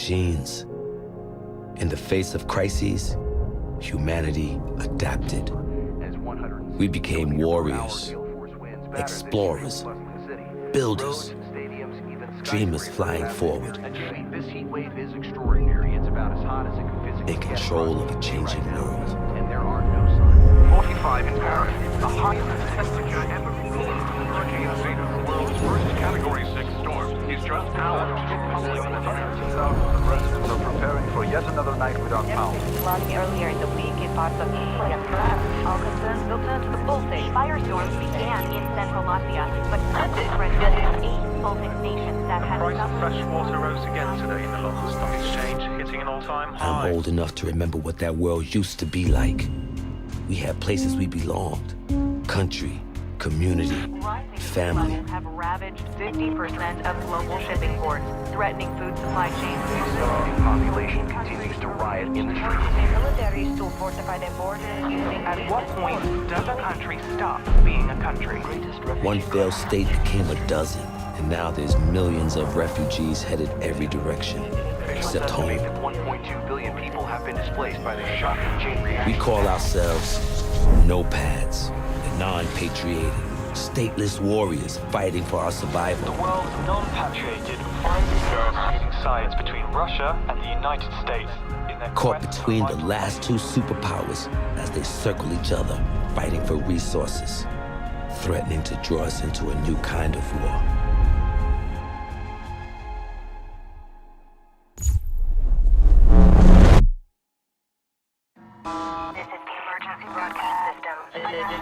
machines. In the face of crises, humanity adapted. We became warriors, explorers, builders, dreamers flying forward, in control of a changing world. 45 in Paris, the highest temperature ever recorded. Hurricane Zeta, the world's worst Category 6 storm, is just hours. Thousands of residents are preparing for yet another night without power. Flooding earlier in the week in parts of Italy and France. All concerns will turn to the Baltic. Firestorms began in central Latvia, but spread to 8 Baltic nations that had The price of fresh water rose again today in the London Stock Exchange, hitting an all-time high. I'm old enough to remember what that world used to be like. We had places we belonged, country, community, family. Levels have ravaged 50% of global shipping ports, threatening food supply chains. The population continues to riot in the streets. Militaries to fortify their borders using... At what point does a country stop being a country? One failed state became a dozen, and now there's millions of refugees headed every direction, except home. 1.2 billion people have been displaced by the shocking chain reaction. We call ourselves nopads, the non-patriotic, stateless warriors fighting for our survival. The world's non-patrioted finds itself using sides between Russia and the United States in their Caught quest between for the vital last two superpowers as they circle each other, fighting for resources, threatening to draw us into a new kind of war.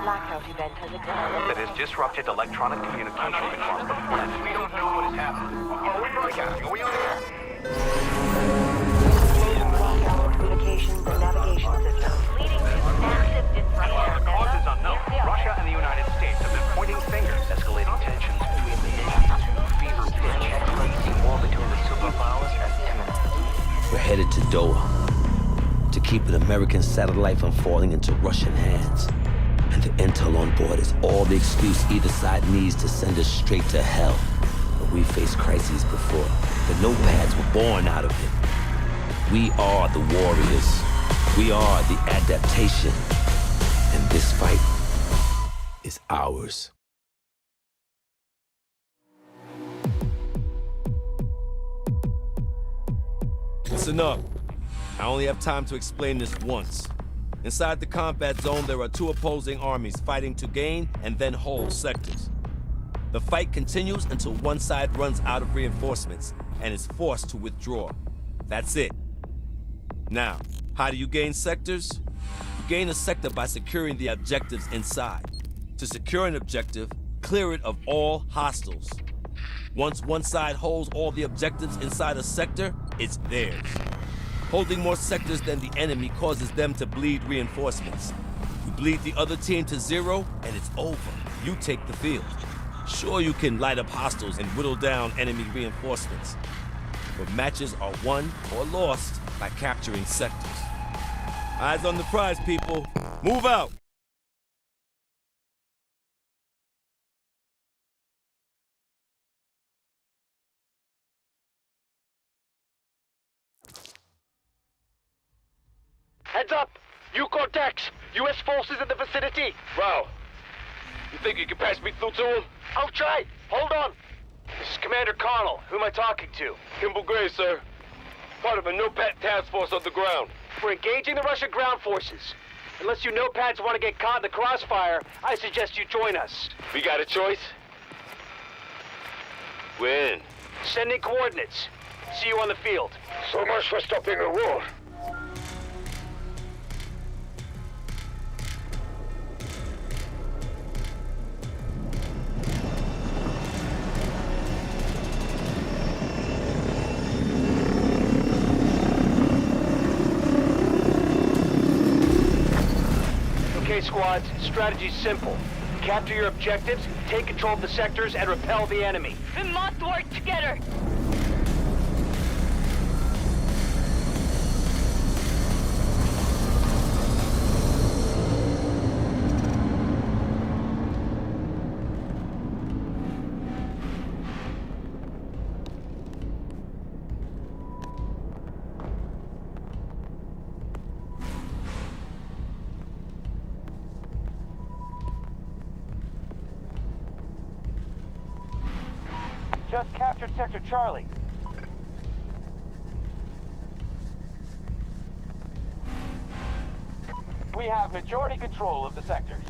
Blackout event has occurred. That has disrupted electronic communication across the planet. We don't know what has happened. Are we broadcasting? Are we on air? Blackout communications and navigation systems, leading to massive disruption. The cause is unknown. Russia and the United States have been pointing fingers, escalating tensions between the nations to fever pitch. The war between the superpowers is imminent. We're headed to Doha to keep an American satellite from falling into Russian hands. And the intel on board is all the excuse either side needs to send us straight to hell. But we faced crises before. The nopads were born out of it. We are the warriors. We are the adaptation. And this fight is ours. Listen up. I only have time to explain this once. Inside the combat zone, there are two opposing armies fighting to gain and then hold sectors. The fight continues until one side runs out of reinforcements and is forced to withdraw. That's it. Now, how do you gain sectors? You gain a sector by securing the objectives inside. To secure an objective, clear it of all hostiles. Once one side holds all the objectives inside a sector, it's theirs. Holding more sectors than the enemy causes them to bleed reinforcements. You bleed the other team to zero, and it's over. You take the field. Sure, you can light up hostiles and whittle down enemy reinforcements, but matches are won or lost by capturing sectors. Eyes on the prize, people. Move out! Heads up! U-Cortex! U.S. forces in the vicinity! Bro, you think you can pass me through to him? I'll try! Hold on! This is Commander Connell. Who am I talking to? Kimball Gray, sir. Part of a NOPAD task force on the ground. We're engaging the Russian ground forces. Unless you nopads want to get caught in the crossfire, I suggest you join us. We got a choice? When? Sending coordinates. See you on the field. So much for stopping a war. Okay, squads, strategy's simple. Capture your objectives, take control of the sectors, and repel the enemy. We must work together! just captured Sector Charlie. We have majority control of the sectors.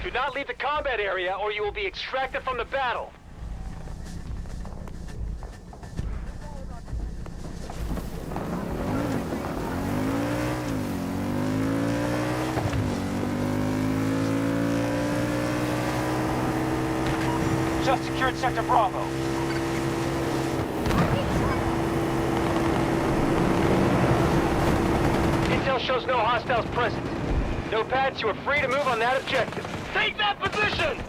Do not leave the combat area or you will be extracted from the battle. Just secured Sector Bravo. Intel shows no hostiles present. No pads, you are free to move on that objective. Take that position!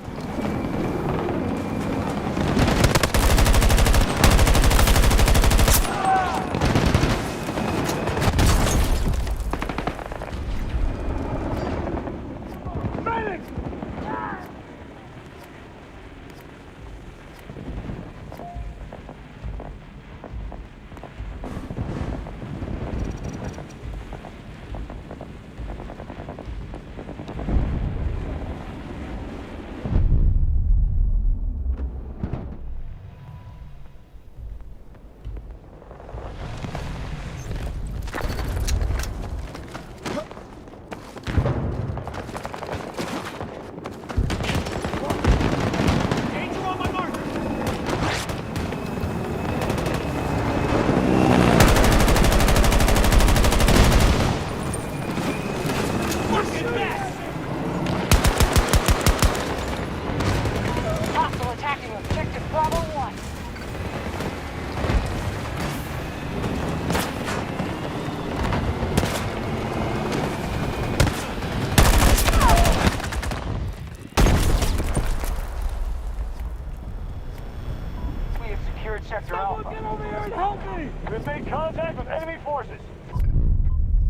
Sector Alpha. Get over here and help me! We've made contact with enemy forces.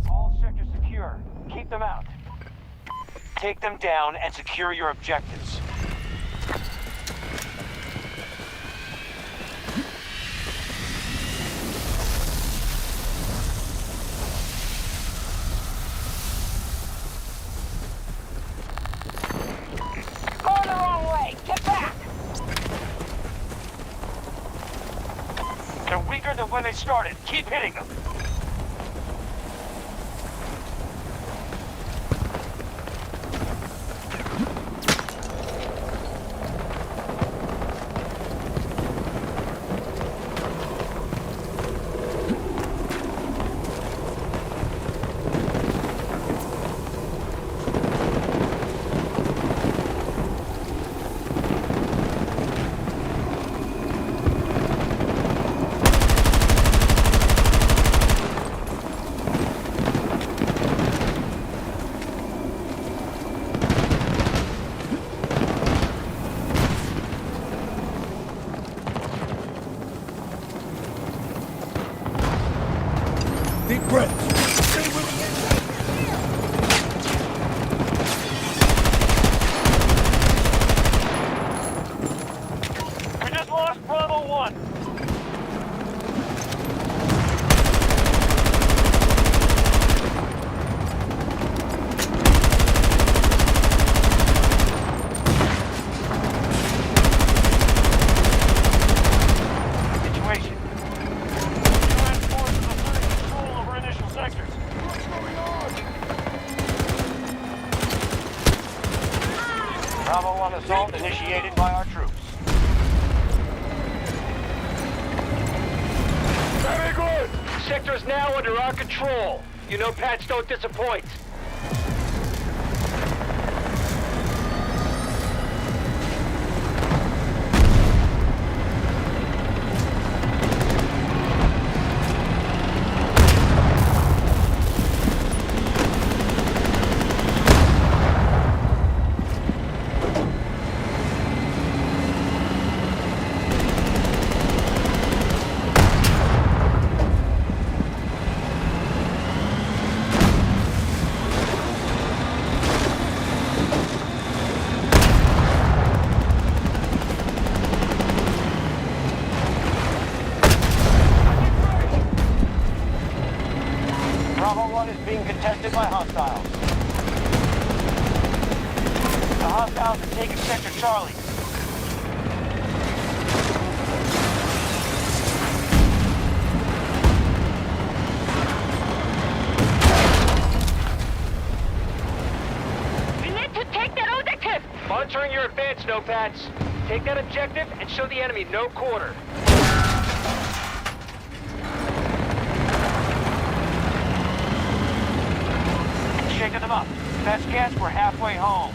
All sectors secure. Keep them out. Take them down and secure your objectives. Going the wrong way! Get back! They're weaker than when they started. Keep hitting them. Deep breath. We just lost Bravo 1. Situation. U.S. forces asserting control over initial sectors. What's going on? Bravo 1 assault initiated by our troops. Very good! Sector is now under our control. You know Pats don't disappoint. by hostiles. The hostiles have taken Sector Charlie. We need to take that objective! Monitoring your advance, Nopads. Take that objective and show the enemy no quarter. Shaking them up. Best guess, we're halfway home.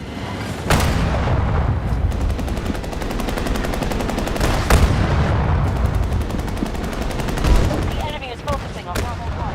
The enemy is focusing on Bravo 1.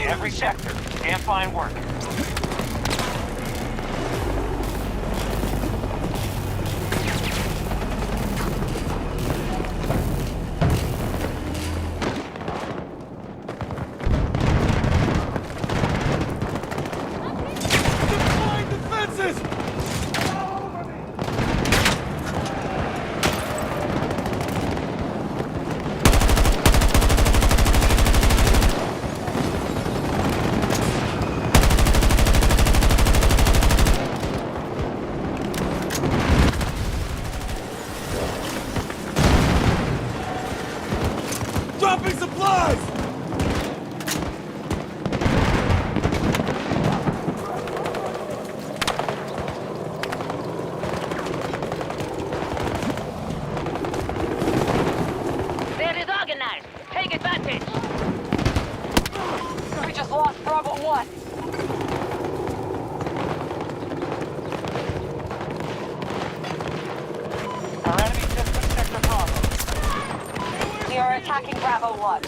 Every sector. Damn fine work. Dropping supplies! They're disorganized. Take advantage. We just lost Bravo 1. Our enemy just took Sector Bravo. We are attacking Bravo 1.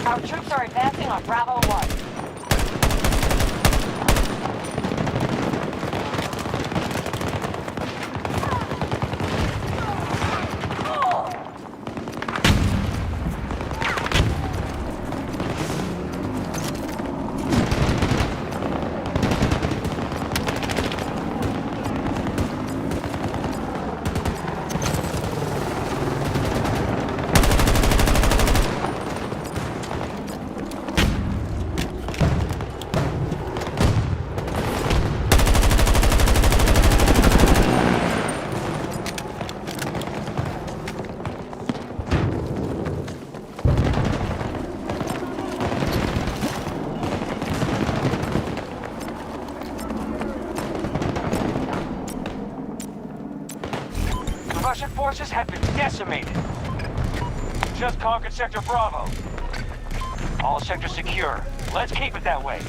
Our troops are advancing on Bravo 1. Russian forces have been decimated. Just conquered Sector Bravo. All sectors secure. Let's keep it that way.